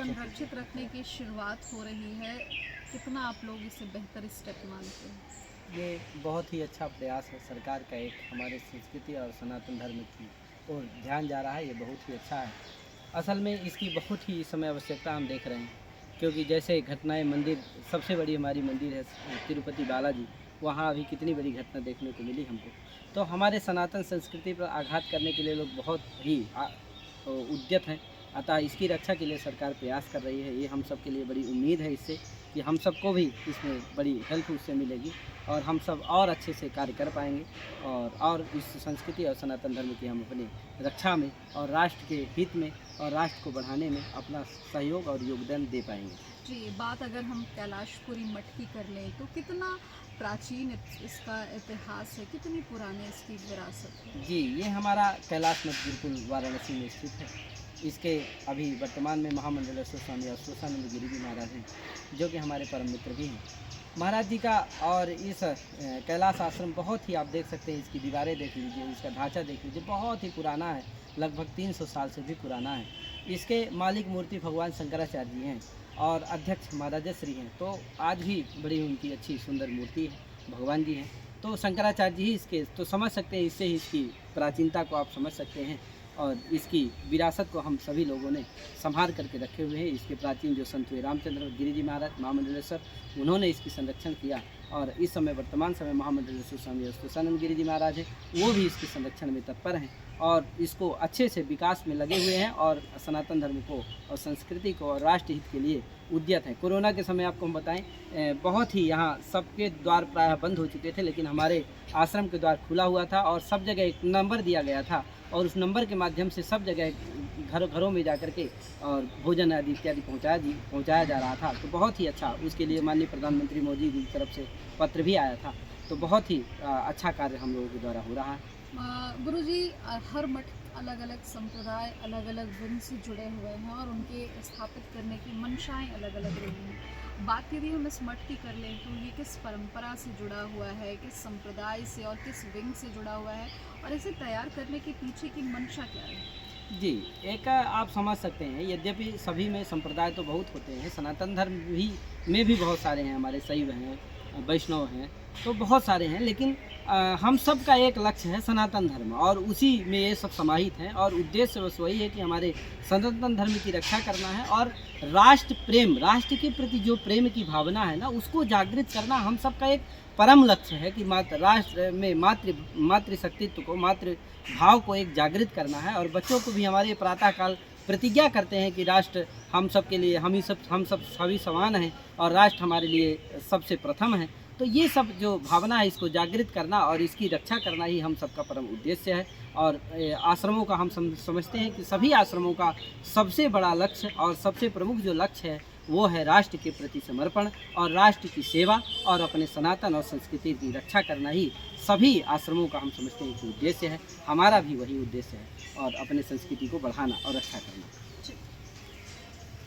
संरक्षित रखने की शुरुआत हो रही है, कितना आप लोग इसे बेहतर स्टेप मानते हैं? ये बहुत ही अच्छा प्रयास है सरकार का, एक हमारे संस्कृति और सनातन धर्म की ओर ध्यान जा रहा है, ये बहुत ही अच्छा है। असल में इसकी बहुत ही इस समय आवश्यकता हम देख रहे हैं, क्योंकि जैसे घटनाएं मंदिर, सबसे बड़ी हमारी मंदिर है तिरुपति बालाजी, वहाँ अभी कितनी बड़ी घटना देखने को मिली हमको। तो हमारे सनातन संस्कृति पर आघात करने के लिए लोग बहुत ही उद्यत हैं। अतः इसकी रक्षा के लिए सरकार प्रयास कर रही है। ये हम सब के लिए बड़ी उम्मीद है इससे कि हम सबको भी इसमें बड़ी हेल्प उससे मिलेगी और हम सब और अच्छे से कार्य कर पाएंगे और इस संस्कृति और सनातन धर्म की हम अपनी रक्षा में और राष्ट्र के हित में और राष्ट्र को बढ़ाने में अपना सहयोग और योगदान दे पाएंगे। जी, बात अगर हम कैलाशपुरी मठ की कर लें तो कितना प्राचीन इसका इतिहास है, कितनी पुरानी इसकी विरासत है? जी, ये हमारा कैलाश मठ बिल्कुल वाराणसी में स्थित है। इसके अभी वर्तमान में महामंडलेश्वर स्वामी अश्वत्थानंद गिरी जी महाराज हैं, जो कि हमारे परम मित्र भी हैं। महाराज जी का और इस कैलाश आश्रम बहुत ही, आप देख सकते हैं, इसकी दीवारें देख लीजिए, इसका ढांचा देख लीजिए, बहुत ही पुराना है, लगभग 300 साल से भी पुराना है। इसके मालिक मूर्ति भगवान शंकराचार्य जी हैं और अध्यक्ष महाराजश्री हैं। तो आज भी बड़ी उनकी अच्छी सुंदर मूर्ति है, भगवान जी हैं। तो शंकराचार्य जी ही इसके, तो समझ सकते हैं, इससे ही इसकी प्राचीनता को आप समझ सकते हैं और इसकी विरासत को हम सभी लोगों ने संभाल करके रखे हुए हैं। इसके प्राचीन जो संत हुए रामचंद्र गिरी जी महाराज महामंडलेश्वर, उन्होंने इसकी संरक्षण किया और इस समय वर्तमान समय महामंडलेश्वर स्वामी अश्वत्थानंद गिरी जी महाराज हैं, वो भी इसके संरक्षण में तत्पर हैं और इसको अच्छे से विकास में लगे हुए हैं और सनातन धर्म को और संस्कृति को और राष्ट्र हित के लिए उद्यत हैं। कोरोना के समय आपको हम बताएं, बहुत ही यहाँ सबके द्वार प्रायः बंद हो चुके थे, लेकिन हमारे आश्रम के द्वार खुला हुआ था और सब जगह एक नंबर दिया गया था और उस नंबर के माध्यम से सब जगह घरों में जाकर के और भोजन आदि इत्यादि पहुँचाया जा रहा था। तो बहुत ही अच्छा, उसके लिए माननीय प्रधानमंत्री मोदी जी की तरफ से पत्र भी आया था। तो बहुत ही अच्छा कार्य हम लोगों के द्वारा हो रहा है। गुरुजी, हर मठ अलग अलग संप्रदाय, अलग अलग वर्ण से जुड़े हुए हैं और उनके स्थापित करने की मंशाएं अलग अलग रही हैं। बात यदि हम इस मठ की कर लें तो ये किस परंपरा से जुड़ा हुआ है, किस संप्रदाय से और किस विंग से जुड़ा हुआ है और इसे तैयार करने के पीछे की मंशा क्या है? जी, एक आप समझ सकते हैं, यद्यपि सभी में संप्रदाय तो बहुत होते हैं, सनातन धर्म भी में भी बहुत सारे हैं, हमारे शैव हैं, वैष्णव हैं, तो बहुत सारे हैं, लेकिन हम सब का एक लक्ष्य है सनातन धर्म और उसी में ये सब समाहित हैं और उद्देश्य बस वही है कि हमारे सनातन धर्म की रक्षा करना है और राष्ट्र प्रेम, राष्ट्र के प्रति जो प्रेम की भावना है ना, उसको जागृत करना हम सब का एक परम लक्ष्य है कि राष्ट्र में मातृ शक्तित्व को, मातृ भाव को एक जागृत करना है और बच्चों को भी हमारे प्रातःकाल प्रतिज्ञा करते हैं कि राष्ट्र हम सब के लिए, हम सब सभी समान हैं और राष्ट्र हमारे लिए सबसे प्रथम है। तो ये सब जो भावना है, इसको जागृत करना और इसकी रक्षा करना ही हम सबका परम उद्देश्य है। और आश्रमों का हम समझते हैं कि सभी आश्रमों का सबसे बड़ा लक्ष्य और सबसे प्रमुख जो लक्ष्य है वो है राष्ट्र के प्रति समर्पण और राष्ट्र की सेवा और अपने सनातन और संस्कृति की रक्षा करना ही सभी आश्रमों का हम समझते हैं कि उद्देश्य है। हमारा भी वही उद्देश्य है और अपने संस्कृति को बढ़ाना और रक्षा करना।